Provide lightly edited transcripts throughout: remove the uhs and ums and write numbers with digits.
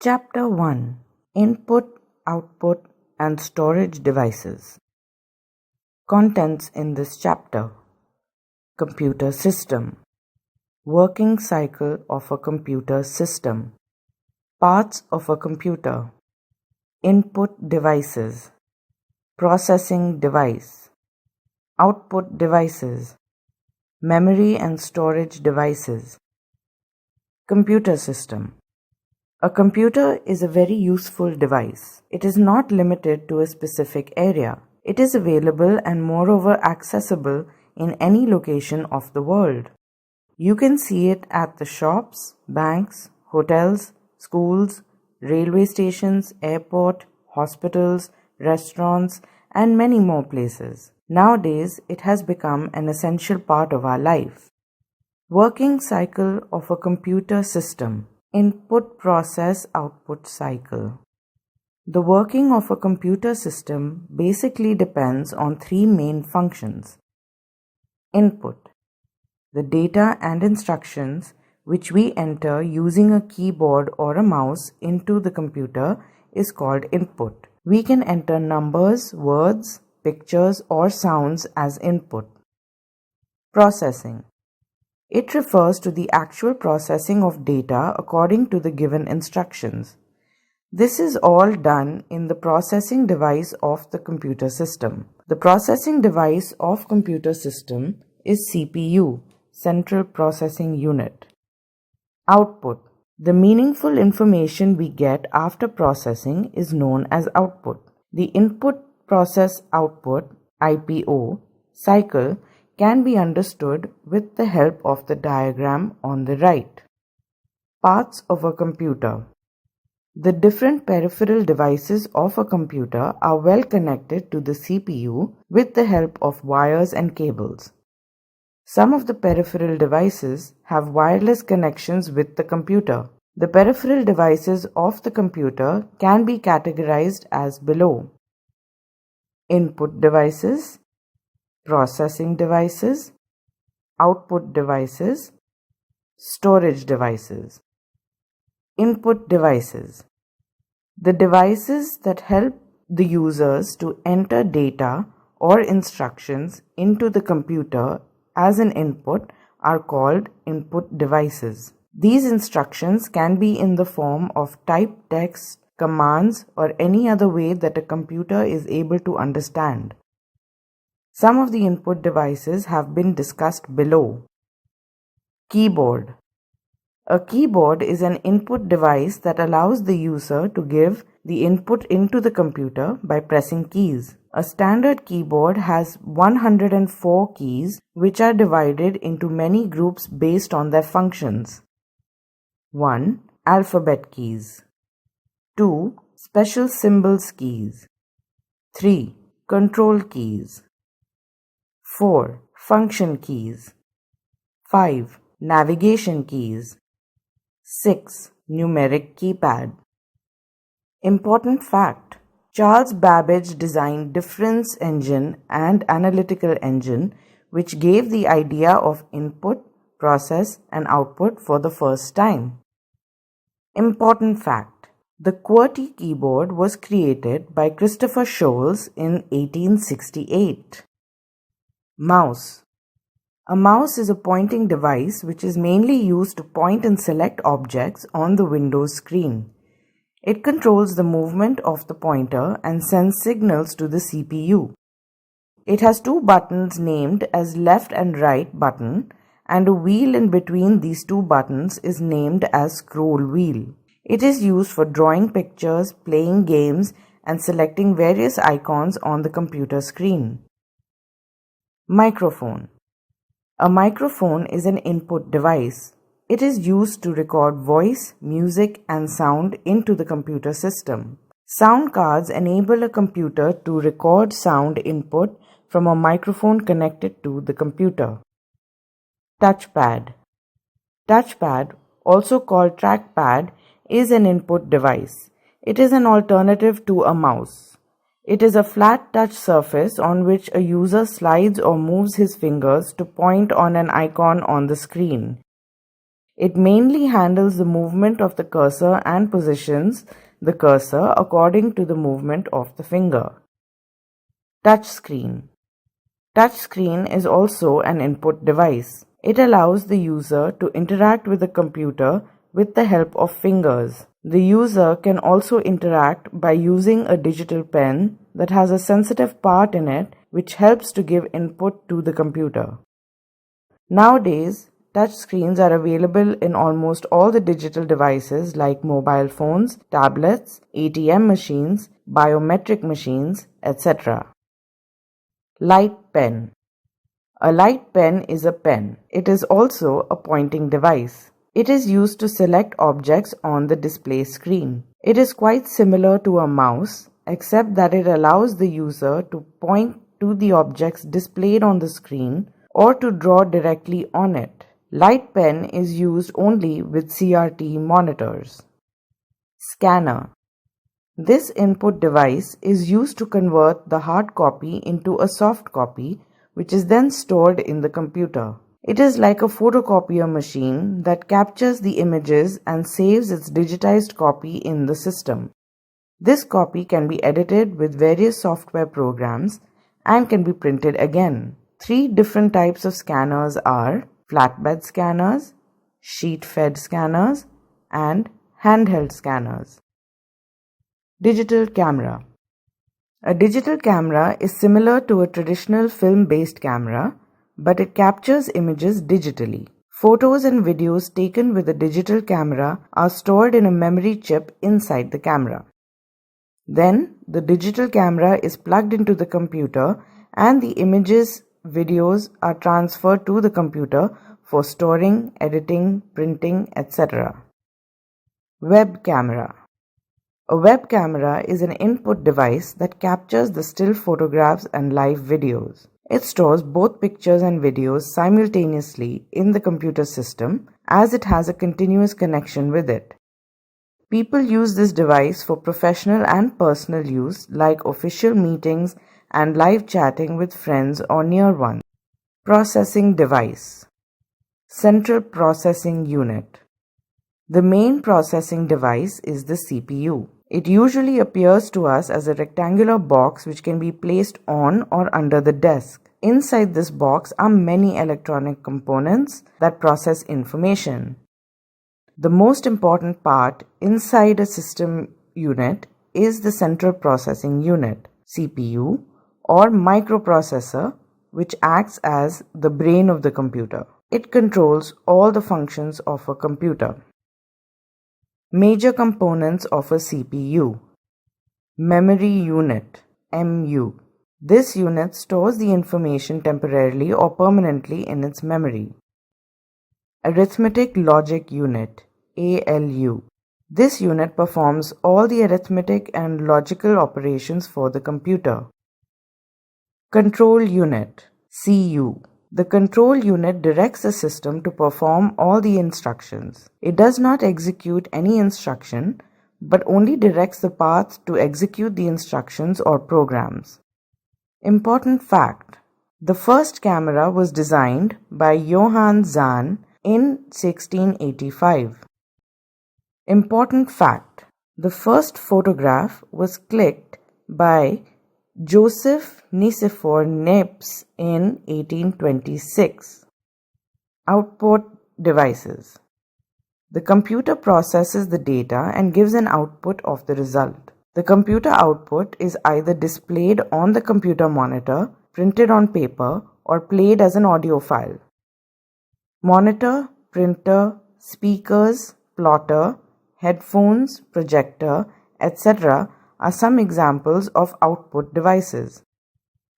Chapter 1: Input, Output and Storage Devices. Contents in this chapter: Computer System, Working Cycle of a Computer System, Parts of a Computer, Input Devices, Processing Device, Output Devices, Memory and Storage Devices. Computer System. A computer is a very useful device. It is not limited to a specific area. It is available and moreover accessible in any location of the world. You can see it at the shops, banks, hotels, schools, railway stations, airport, hospitals, restaurants, and many more places. Nowadays, it has become an essential part of our life. Working cycle of a computer system. Input process output cycle. The working of a computer system basically depends on three main functions. Input. The data and instructions which we enter using a keyboard or a mouse into the computer is called input. We can enter numbers, words, pictures or sounds as input. Processing. It refers to the actual processing of data according to the given instructions. This is all done in the processing device of the computer system. The processing device of computer system is CPU, Central Processing Unit. Output. The meaningful information we get after processing is known as output. The input process output (IPO) cycle can be understood with the help of the diagram on the right. Parts of a computer. The different peripheral devices of a computer are well connected to the CPU with the help of wires and cables. Some of the peripheral devices have wireless connections with the computer. The peripheral devices of the computer can be categorized as below: input devices, processing devices, output devices, storage devices. Input devices. The devices that help the users to enter data or instructions into the computer as an input are called input devices. These instructions can be in the form of typed text, commands, or any other way that a computer is able to understand. Some of the input devices have been discussed below. Keyboard. A keyboard is an input device that allows the user to give the input into the computer by pressing keys. A standard keyboard has 104 keys which are divided into many groups based on their functions. 1. Alphabet keys. 2. Special symbols keys. 3. Control keys. 4. Function keys. 5. Navigation keys. 6. Numeric keypad. Important fact: Charles Babbage designed difference engine and analytical engine which gave the idea of input, process and output for the first time. Important fact: the QWERTY keyboard was created by Christopher Sholes in 1868. Mouse. A mouse is a pointing device which is mainly used to point and select objects on the Windows screen. It controls the movement of the pointer and sends signals to the CPU. It has two buttons named as left and right button, and a wheel in between these two buttons is named as scroll wheel. It is used for drawing pictures, playing games, and selecting various icons on the computer screen. Microphone. A microphone is an input device. It is used to record voice, music, and sound into the computer system. Sound cards enable a computer to record sound input from a microphone connected to the computer. Touchpad. Touchpad, also called trackpad, is an input device. It is an alternative to a mouse. It is a flat touch surface on which a user slides or moves his fingers to point on an icon on the screen. It mainly handles the movement of the cursor and positions the cursor according to the movement of the finger. Touchscreen. Touchscreen is also an input device. It allows the user to interact with the computer with the help of fingers. The user can also interact by using a digital pen that has a sensitive part in it which helps to give input to the computer. Nowadays, touchscreens are available in almost all the digital devices like mobile phones, tablets, ATM machines, biometric machines, etc. Light pen. A light pen is a pen. It is also a pointing device. It is used to select objects on the display screen. It is quite similar to a mouse, except that it allows the user to point to the objects displayed on the screen or to draw directly on it. Light pen is used only with CRT monitors. Scanner. This input device is used to convert the hard copy into a soft copy, which is then stored in the computer. It is like a photocopier machine that captures the images and saves its digitized copy in the system. This copy can be edited with various software programs and can be printed again. 3 different types of scanners are flatbed scanners, sheet-fed scanners, and handheld scanners. Digital camera. A digital camera is similar to a traditional film-based camera, but it captures images digitally. Photos and videos taken with a digital camera are stored in a memory chip inside the camera. Then, the digital camera is plugged into the computer and the images, videos are transferred to the computer for storing, editing, printing, etc. Web camera. A web camera is an input device that captures the still photographs and live videos. It stores both pictures and videos simultaneously in the computer system as it has a continuous connection with it. People use this device for professional and personal use like official meetings and live chatting with friends or near ones. Processing device. Central Processing Unit. The main processing device is the CPU. It usually appears to us as a rectangular box which can be placed on or under the desk. Inside this box are many electronic components that process information. The most important part inside a system unit is the Central Processing Unit, CPU, or microprocessor, which acts as the brain of the computer. It controls all the functions of a computer. Major components of a CPU. Memory unit, MU. This unit stores the information temporarily or permanently in its memory. Arithmetic logic unit, ALU. This unit performs all the arithmetic and logical operations for the computer. Control unit, CU. The control unit directs the system to perform all the instructions. It does not execute any instruction, but only directs the path to execute the instructions or programs. Important fact: the first camera was designed by Johann Zahn in 1685. Important fact: the first photograph was clicked by Joseph Nicephore Niepce in 1826. Output devices. The computer processes the data and gives an output of the result. The computer output is either displayed on the computer monitor, printed on paper, or played as an audio file. Monitor, printer, speakers, plotter, headphones, projector, etc. are some examples of output devices.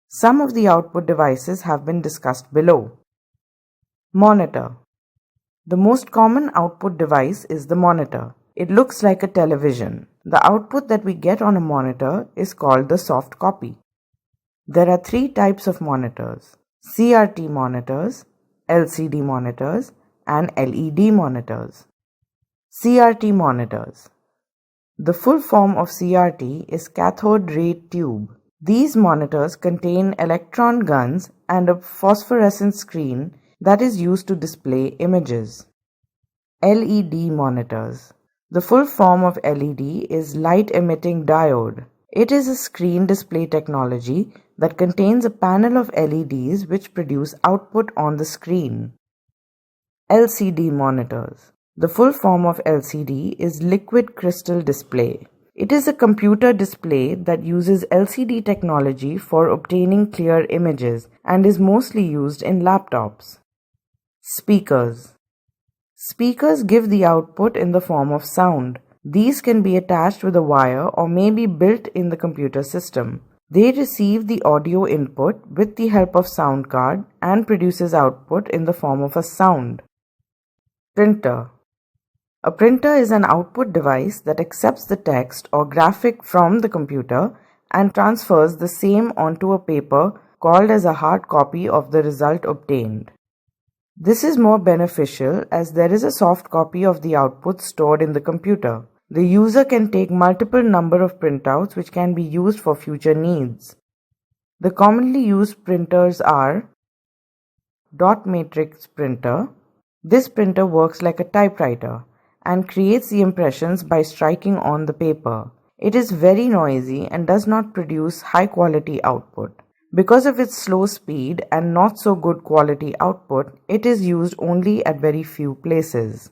Some of the output devices have been discussed below. Monitor. The most common output device is the monitor. It looks like a television. The output that we get on a monitor is called the soft copy. There are 3 types of monitors: CRT monitors, LCD monitors, and LED monitors. CRT monitors. The full form of CRT is cathode ray tube. These monitors contain electron guns and a phosphorescent screen that is used to display images. LED monitors. The full form of LED is light emitting diode. It is a screen display technology that contains a panel of LEDs which produce output on the screen. LCD monitors. The full form of LCD is liquid crystal display. It is a computer display that uses LCD technology for obtaining clear images and is mostly used in laptops. Speakers. Speakers give the output in the form of sound. These can be attached with a wire or may be built in the computer system. They receive the audio input with the help of sound card and produces output in the form of a sound. Printer. A printer is an output device that accepts the text or graphic from the computer and transfers the same onto a paper called as a hard copy of the result obtained. This is more beneficial as there is a soft copy of the output stored in the computer. The user can take multiple number of printouts which can be used for future needs. The commonly used printers are dot matrix printer. This printer works like a typewriter and creates the impressions by striking on the paper. It is very noisy and does not produce high quality output. Because of its slow speed and not so good quality output, it is used only at very few places.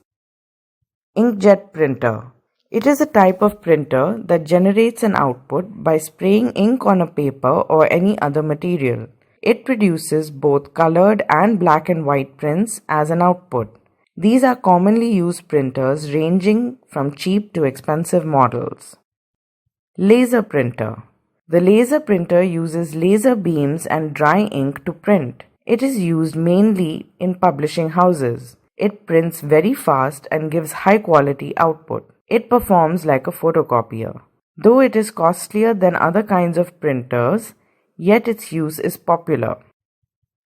Inkjet printer. It is a type of printer that generates an output by spraying ink on a paper or any other material. It produces both colored and black and white prints as an output. These are commonly used printers ranging from cheap to expensive models. Laser printer. The laser printer uses laser beams and dry ink to print. It is used mainly in publishing houses. It prints very fast and gives high quality output. It performs like a photocopier. Though it is costlier than other kinds of printers, yet its use is popular.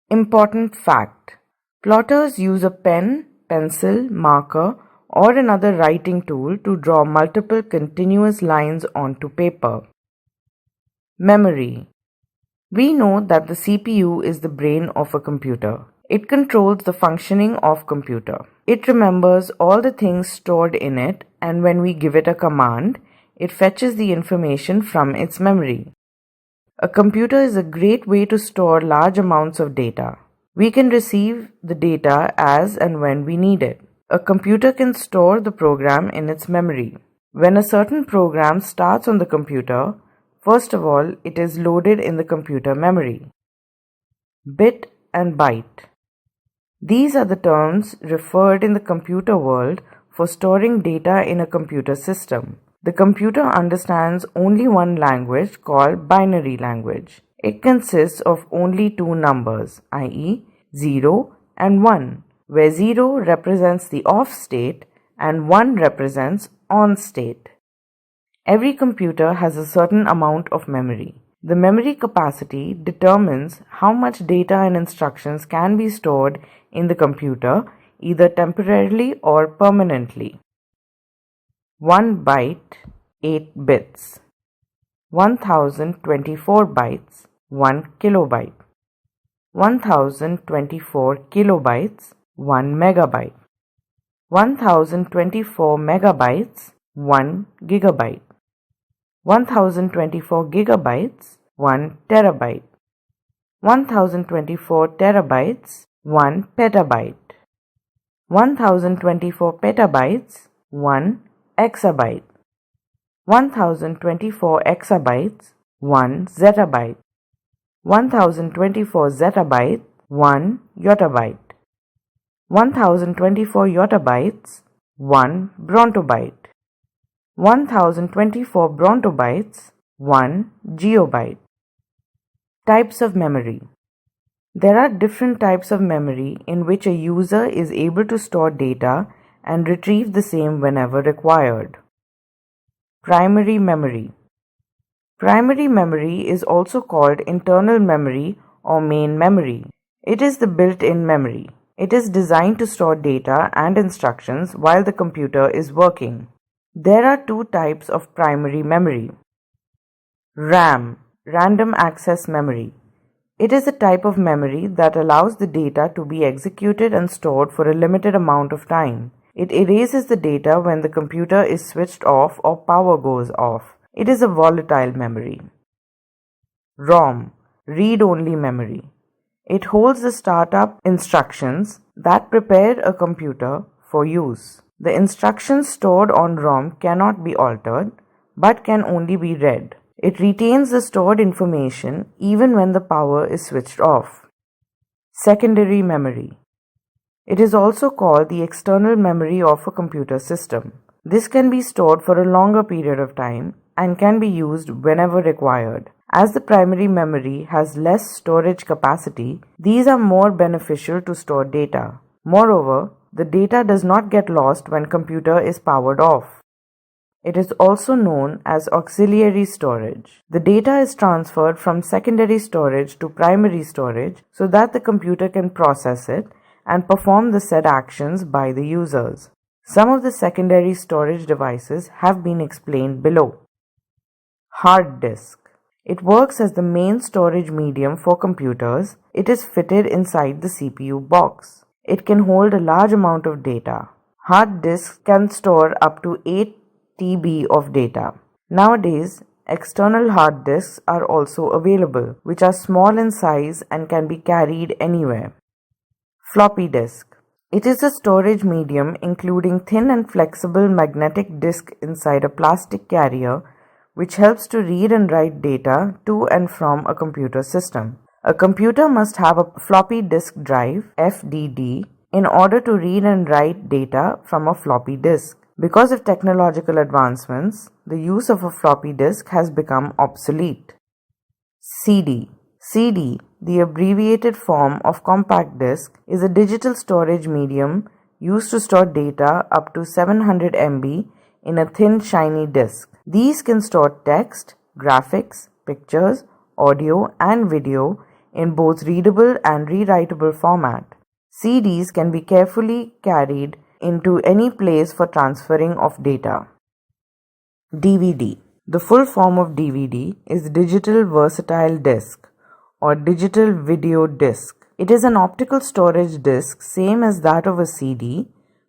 Important fact: plotters use a pen, pencil, marker, or another writing tool to draw multiple continuous lines onto paper. Memory. We know that the CPU is the brain of a computer. It controls the functioning of computer. It remembers all the things stored in it, and when we give it a command, it fetches the information from its memory. A computer is a great way to store large amounts of data. We can receive the data as and when we need it. A computer can store the program in its memory. When a certain program starts on the computer, first of all, it is loaded in the computer memory. Bit and byte. These are the terms referred in the computer world for storing data in a computer system. The computer understands only one language called binary language. It consists of only two numbers, i.e., 0 and 1, where 0 represents the off state and 1 represents on state. Every computer has a certain amount of memory. The memory capacity determines how much data and instructions can be stored in the computer, either temporarily or permanently. 1 byte, 8 bits. 1024 bytes, 1 kilobyte. 1024 kilobytes, 1 megabyte. 1024 megabytes, 1 gigabyte. 1024 gigabytes, 1 terabyte. 1024 terabytes, 1 petabyte. 1024 petabytes, 1 exabyte. 1024 exabytes, 1 zettabyte. 1024 zettabytes, 1 yottabyte. 1024 yottabytes, 1 brontobyte. 1024 brontobytes, 1 geobyte. Types of memory. There are different types of memory in which a user is able to store data and retrieve the same whenever required. Primary memory. Primary memory is also called internal memory or main memory. It is the built-in memory. It is designed to store data and instructions while the computer is working. There are two types of primary memory. RAM, random access memory. It is a type of memory that allows the data to be executed and stored for a limited amount of time. It erases the data when the computer is switched off or power goes off. It is a volatile memory. ROM, read-only memory. It holds the startup instructions that prepare a computer for use. The instructions stored on ROM cannot be altered, but can only be read. It retains the stored information even when the power is switched off. Secondary memory. It is also called the external memory of a computer system. This can be stored for a longer period of time and can be used whenever required. As the primary memory has less storage capacity, these are more beneficial to store data. Moreover, the data does not get lost when computer is powered off. It is also known as auxiliary storage. The data is transferred from secondary storage to primary storage so that the computer can process it and perform the said actions by the users. Some of the secondary storage devices have been explained below. Hard disk. It works as the main storage medium for computers. It is fitted inside the CPU box. It can hold a large amount of data. Hard disks can store up to 8 TB of data. Nowadays, external hard disks are also available, which are small in size and can be carried anywhere. Floppy disk. It is a storage medium including thin and flexible magnetic disk inside a plastic carrier which helps to read and write data to and from a computer system. A computer must have a floppy disk drive, FDD, in order to read and write data from a floppy disk. Because of technological advancements, the use of a floppy disk has become obsolete. CD. CD, the abbreviated form of compact disc, is a digital storage medium used to store data up to 700 MB in a thin, shiny disk. These can store text, graphics, pictures, audio, and video in both readable and rewritable format. CDs can be carefully carried into any place for transferring of data. DVD. The full form of DVD is Digital Versatile Disc or Digital Video Disc. It is an optical storage disc same as that of a CD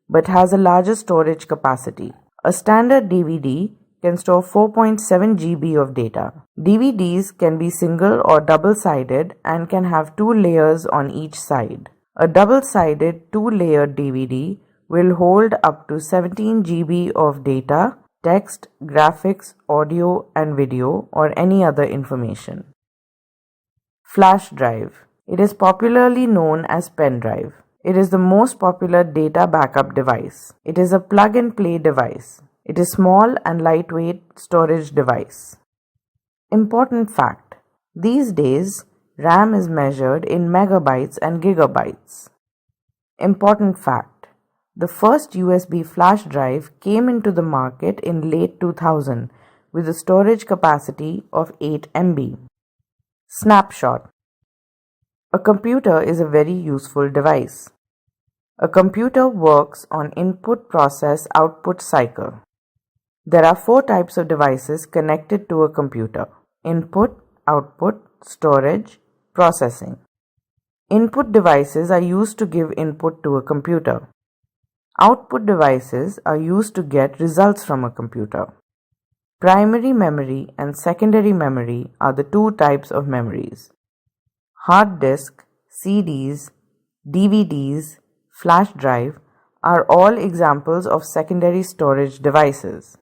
but has a larger storage capacity. A standard DVD can store 4.7 GB of data. DVDs can be single or double-sided and can have 2 layers on each side. A double-sided 2-layered DVD will hold up to 17 GB of data, text, graphics, audio, and video, or any other information. Flash drive. It is popularly known as pen drive. It is the most popular data backup device. It is a plug-and-play device. It is small and lightweight storage device. Important fact. These days, RAM is measured in megabytes and gigabytes. Important fact. The first USB flash drive came into the market in late 2000 with a storage capacity of 8 MB. Snapshot. A computer is a very useful device. A computer works on input-process-output cycle. There are 4 types of devices connected to a computer: input, output, storage, processing. Input devices are used to give input to a computer. Output devices are used to get results from a computer. Primary memory and secondary memory are the 2 types of memories. Hard disk, CDs, DVDs, flash drive are all examples of secondary storage devices.